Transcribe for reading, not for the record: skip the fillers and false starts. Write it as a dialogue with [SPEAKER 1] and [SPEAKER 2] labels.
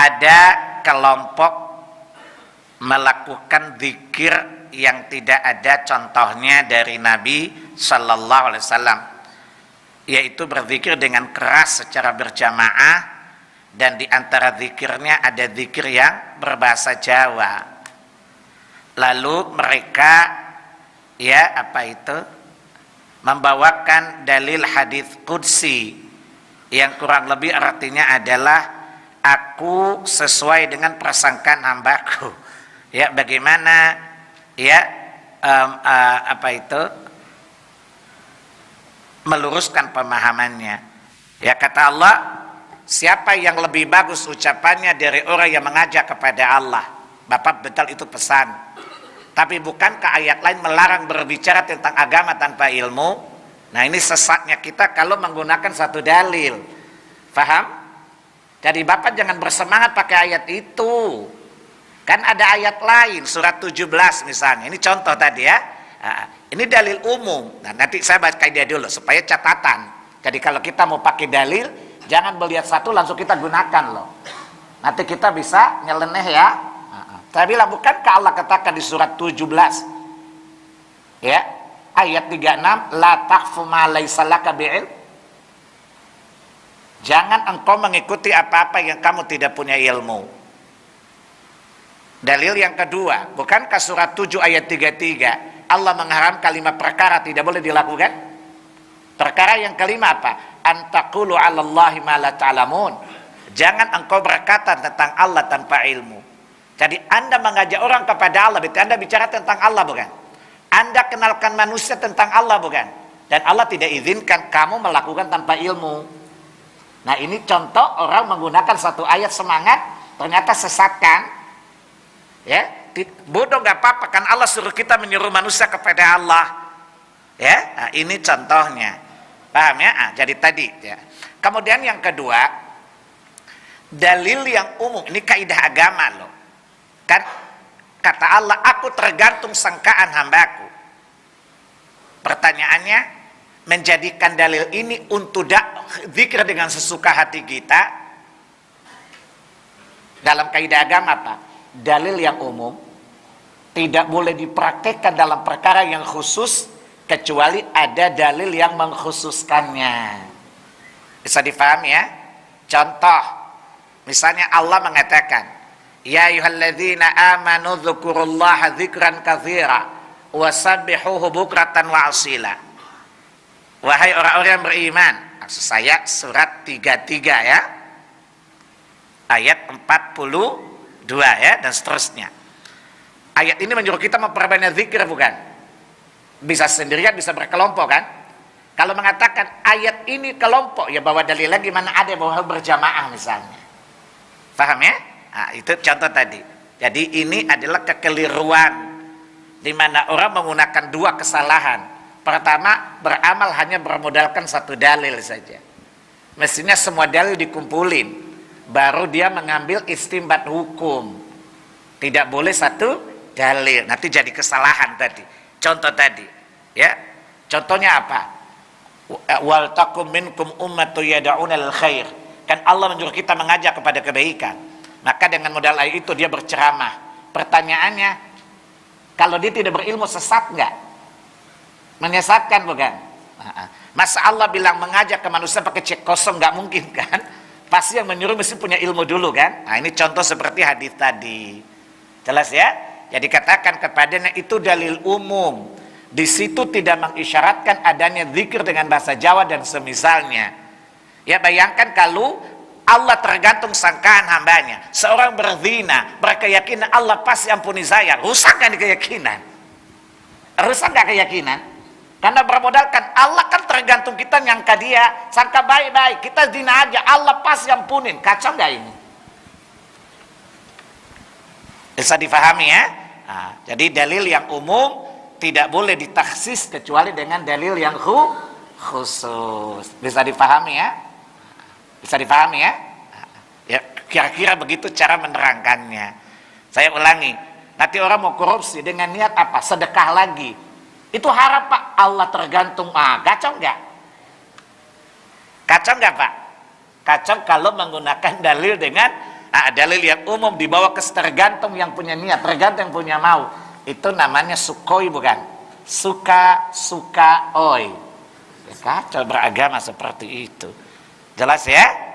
[SPEAKER 1] ada kelompok melakukan zikir yang tidak ada contohnya dari Nabi Sallallahu Alaihi Wasallam, yaitu berzikir dengan keras secara berjamaah, dan di antara zikirnya ada zikir yang berbahasa Jawa. Lalu mereka membawakan dalil hadis qudsi yang kurang lebih artinya adalah aku sesuai dengan prasangkaan hambaku. Bagaimana meluruskan pemahamannya. Kata Allah, siapa yang lebih bagus ucapannya dari orang yang mengajak kepada Allah. Bapak betul itu pesan. Tapi bukankah ayat lain melarang berbicara tentang agama tanpa ilmu? Nah, ini sesatnya kita kalau menggunakan satu dalil. Faham? Jadi Bapak jangan bersemangat pakai ayat itu. Kan ada ayat lain, surat 17 misalnya. Ini contoh tadi ya. Ini dalil umum. Nah, nanti saya baca kaidah dulu supaya catatan. Jadi kalau kita mau pakai dalil, jangan melihat satu langsung kita gunakan loh. Nanti kita bisa nyeleneh ya. Saya bilang, bukankah Allah katakan di surat 17 ayat 36, la taqfu ma laysa laka bi'ilm. Jangan engkau mengikuti apa-apa yang kamu tidak punya ilmu. Dalil yang kedua, bukankah surat 7 ayat 33 Allah mengharamkan 5 perkara tidak boleh dilakukan? Perkara yang kelima apa? Antaqulu 'alallahi ma la ta'lamun. Jangan engkau berkata tentang Allah tanpa ilmu. Jadi Anda mengajak orang kepada Allah, berarti Anda bicara tentang Allah, bukan? Anda kenalkan manusia tentang Allah, bukan? Dan Allah tidak izinkan kamu melakukan tanpa ilmu. Nah, ini contoh orang menggunakan satu ayat semangat, ternyata sesatkan. Bodoh gak apa-apa, kan Allah suruh kita menyuruh manusia kepada Allah. Nah, ini contohnya. Paham ya? Jadi tadi ya. Kemudian yang kedua, dalil yang umum. Ini kaidah agama loh. Kan kata Allah, aku tergantung sangkaan hambaku. Pertanyaannya, menjadikan dalil ini untuk zikir dengan sesuka hati kita dalam kaidah agama apa? Dalil yang umum tidak boleh dipraktekkan dalam perkara yang khusus kecuali ada dalil yang mengkhususkannya. Bisa difahami ya? Contoh, misalnya Allah mengatakan, ya ayyuhalladzina amanu dzkurullaha dzikran katsira wasabbihuhu bukratan wa asila. Wahai orang-orang yang beriman, maksud saya surat 33 ya, ayat 42 ya, dan seterusnya. Ayat ini menyuruh kita memperbanyak zikir, bukan? Bisa sendirian, bisa berkelompok kan? Kalau mengatakan ayat ini kelompok, ya bawa dalil lagi, mana ada bahwa berjamaah misalnya. Paham ya? Nah, itu contoh tadi. Jadi ini adalah kekeliruan di mana orang menggunakan dua kesalahan. Pertama, beramal hanya bermodalkan satu dalil saja. Mestinya semua dalil dikumpulin, baru dia mengambil istinbat hukum. Tidak boleh satu dalil, nanti jadi kesalahan tadi. Contoh tadi, ya. Contohnya apa? Wal takum minkum ummatun yad'una lil khair. Kan Allah menyuruh kita mengajak kepada kebaikan. Maka dengan modal ayat itu dia berceramah. Pertanyaannya, kalau dia tidak berilmu sesat enggak? Menyesatkan bukan? Masa Allah bilang mengajak ke manusia pakai cek kosong, nggak mungkin kan? Pasti yang menyuruh mesti punya ilmu dulu kan? Nah, ini contoh seperti hadis tadi. Jelas ya? Jadi katakan kepadanya itu dalil umum. Di situ tidak mengisyaratkan adanya zikir dengan bahasa Jawa dan semisalnya. Ya, bayangkan kalau Allah tergantung sangkaan hambanya. Seorang berzina, berkeyakinan Allah pasti ampuni saya. Rusak nggak keyakinan? Rusak nggak keyakinan? Karena bermodalkan Allah kan tergantung kita nyangka dia, sangka baik-baik, kita zina aja Allah pasti ampunin. Kacau nggak ini? Bisa difahami ya? Nah, jadi dalil yang umum tidak boleh ditaksis kecuali dengan dalil yang khusus. Bisa difahami ya? Bisa difahami ya? Ya, kira-kira begitu cara menerangkannya. Saya ulangi, nanti orang mau korupsi dengan niat apa? Sedekah lagi. Itu harap Pak, Allah tergantung. Kacau nggak? Kacau nggak Pak? Kacau kalau menggunakan dalil dengan Dalil yang umum dibawa ke tergantung yang punya niat, tergantung yang punya mau. Itu namanya sukoi bukan? Suka oi. Ya, kacau beragama seperti itu. Jelas ya?